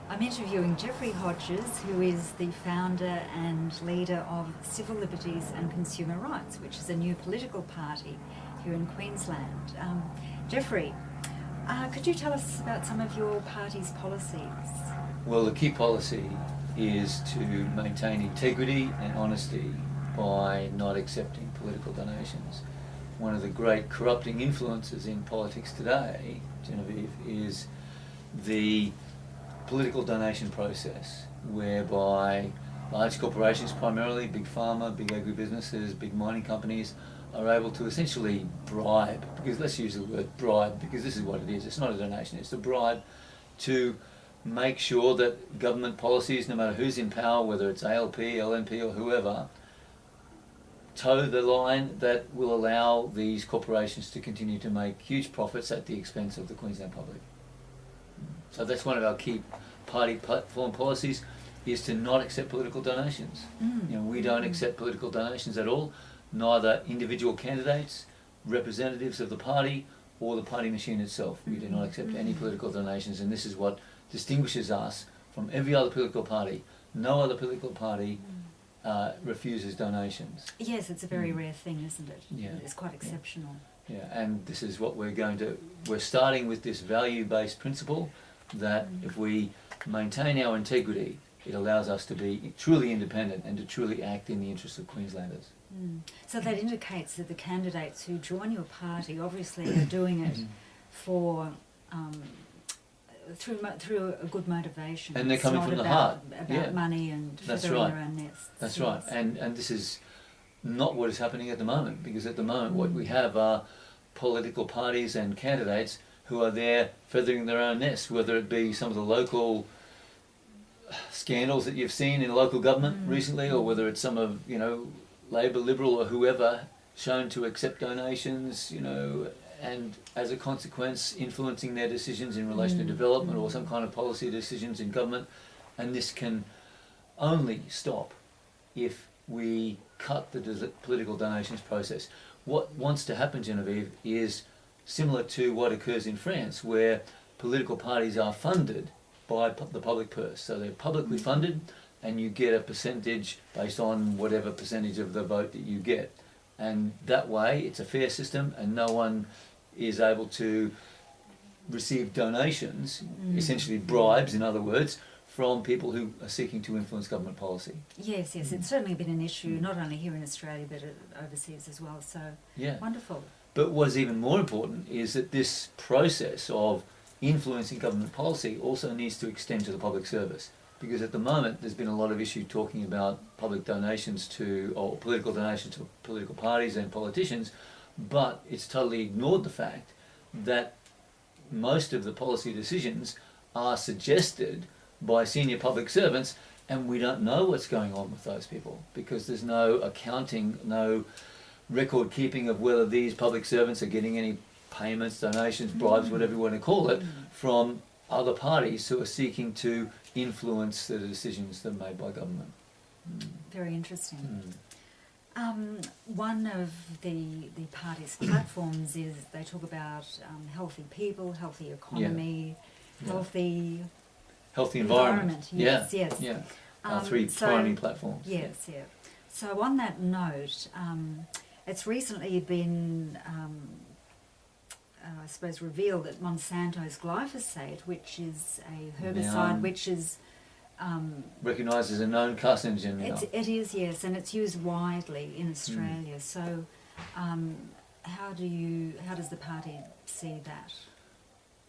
I'm interviewing Jeffrey Hodges, who is the founder and leader of Civil Liberties and Consumer Rights, which is a new political party here in Queensland. Jeffrey, could you tell us about some of your party's policies? Well, the key policy is to maintain integrity and honesty by not accepting political donations. One of the great corrupting influences in politics today, Genevieve, is the political donation process, whereby large corporations, primarily big pharma, big agribusinesses, big mining companies, are able to essentially bribe, because let's use the word bribe, because this is what it is. It's not a donation, it's a bribe to make sure that government policies, no matter who's in power, whether it's ALP, LNP or whoever, toe the line that will allow these corporations to continue to make huge profits at the expense of the Queensland public. So that's one of our key party platform policies, is to not accept political donations. We don't accept political donations at all, neither individual candidates, representatives of the party, or the party machine itself. We do not accept any political donations, and this is what distinguishes us from every other political party. No other political party refuses donations. Yes, it's a very rare thing, isn't it? Yeah. It's quite exceptional. Yeah, and this is what we're starting with this value-based principle that if we maintain our integrity, it allows us to be truly independent and to truly act in the interests of Queenslanders. So that indicates that the candidates who join your party obviously are doing it for through a good motivation. And they're coming from the heart. About money and feathering their own nests. That's right. And this is not what is happening at the moment, because at the moment what we have are political parties and candidates who are there feathering their own nests, whether it be some of the local scandals that you've seen in local government recently, or whether it's some of, Labor, Liberal or whoever shown to accept donations, and as a consequence influencing their decisions in relation to development or some kind of policy decisions in government. And this can only stop if we cut the political donations process. What wants to happen, Genevieve, is similar to what occurs in France, where political parties are funded by the public purse. So they're publicly funded, and you get a percentage based on whatever percentage of the vote that you get. And that way, it's a fair system, and no one is able to receive donations, essentially bribes, in other words, from people who are seeking to influence government policy. Yes, it's certainly been an issue, not only here in Australia, but overseas as well. So, yeah. Wonderful. But what is even more important is that this process of influencing government policy also needs to extend to the public service. Because at the moment there's been a lot of issue talking about public donations or political donations to political parties and politicians, but it's totally ignored the fact that most of the policy decisions are suggested by senior public servants, and we don't know what's going on with those people, because there's no accounting, no record keeping of whether these public servants are getting any payments, donations, bribes, whatever you want to call it, from other parties who are seeking to influence the decisions that are made by government. Very interesting. One of the party's platforms is they talk about healthy people, healthy economy, healthy environment. Yes. Yeah. Our three primary platforms. Yes, yeah. So on that note, it's recently been I suppose revealed that Monsanto's glyphosate, which is a herbicide, which is recognised as a known carcinogen now. It is, yes, and it's used widely in Australia. So, how does the party see that?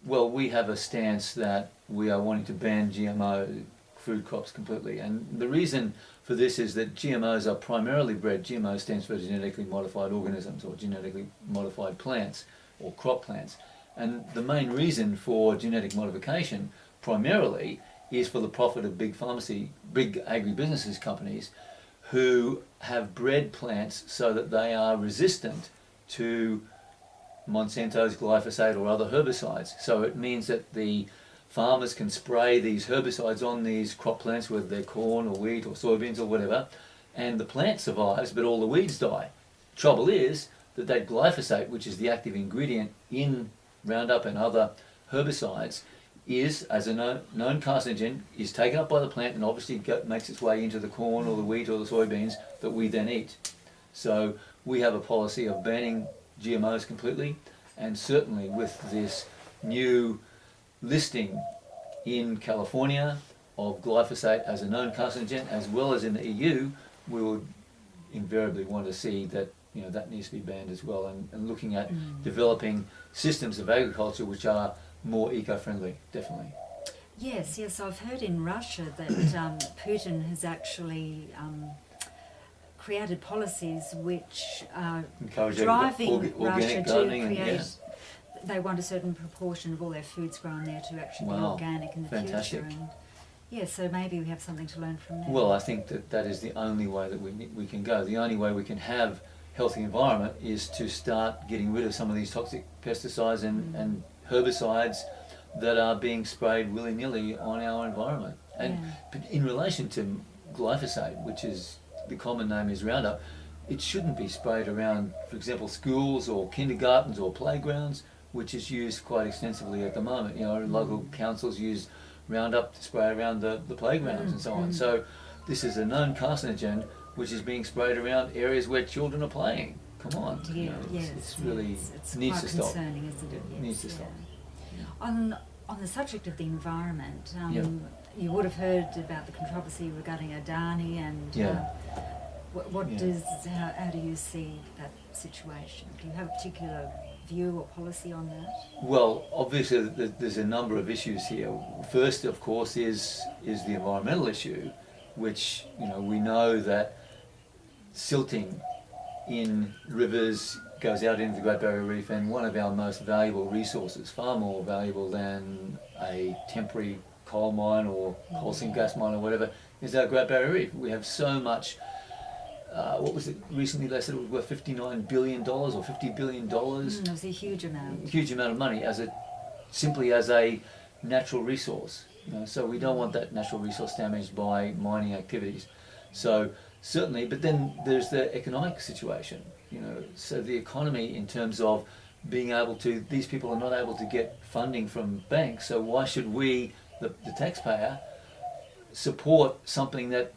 Well, we have a stance that we are wanting to ban GMO food crops completely, and the reason for this is that GMOs are primarily bred. GMO stands for genetically modified organisms, or genetically modified plants, or crop plants. And the main reason for genetic modification primarily is for the profit of big agribusinesses companies who have bred plants so that they are resistant to Monsanto's glyphosate or other herbicides. So it means that the farmers can spray these herbicides on these crop plants, whether they're corn or wheat or soybeans or whatever, and the plant survives, but all the weeds die. Trouble is that glyphosate, which is the active ingredient in Roundup and other herbicides, is, as a known carcinogen, is taken up by the plant and obviously makes its way into the corn or the wheat or the soybeans that we then eat. So we have a policy of banning GMOs completely, and certainly with this new listing in California of glyphosate as a known carcinogen, as well as in the EU, we would invariably want to see that that needs to be banned as well, and looking at developing systems of agriculture which are more eco-friendly, definitely. Yes, I've heard in Russia that Putin has actually created policies which are Encourage driving Russia organic to gardening, create. They want a certain proportion of all their foods grown there to actually be organic in the fantastic. future. And so maybe we have something to learn from that. Well, I think that is the only way that we can go. The only way we can have healthy environment is to start getting rid of some of these toxic pesticides and herbicides that are being sprayed willy-nilly on our environment. And in relation to glyphosate, which is the common name is Roundup, it shouldn't be sprayed around, for example, schools or kindergartens or playgrounds, which is used quite extensively at the moment. Local councils use Roundup to spray around the playgrounds and so on. So this is a known carcinogen which is being sprayed around areas where children are playing. Come on, it's really needs to stop. Concerning, isn't it? Yes, needs to stop. On the subject of the environment, you would have heard about the controversy regarding Adani and how do you see that situation? Do you have a particular view or policy on that? Well, obviously there's a number of issues here. First, of course, is the environmental issue, which we know that silting in rivers goes out into the Great Barrier Reef, and one of our most valuable resources, far more valuable than a temporary coal mine or coal seam gas mine or whatever, is our Great Barrier Reef. We have so much. What was it recently? They said it was worth $59 billion or $50 billion. It was a huge amount. Huge amount of money simply as a natural resource. So we don't want that natural resource damaged by mining activities. So certainly, but then there's the economic situation. So the economy in terms of being able to, these people are not able to get funding from banks. So why should we, the taxpayer, support something that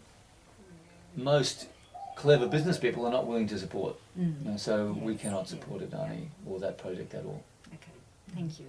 most clever business people are not willing to support? So we cannot support Adani or that project at all. Okay, thank you.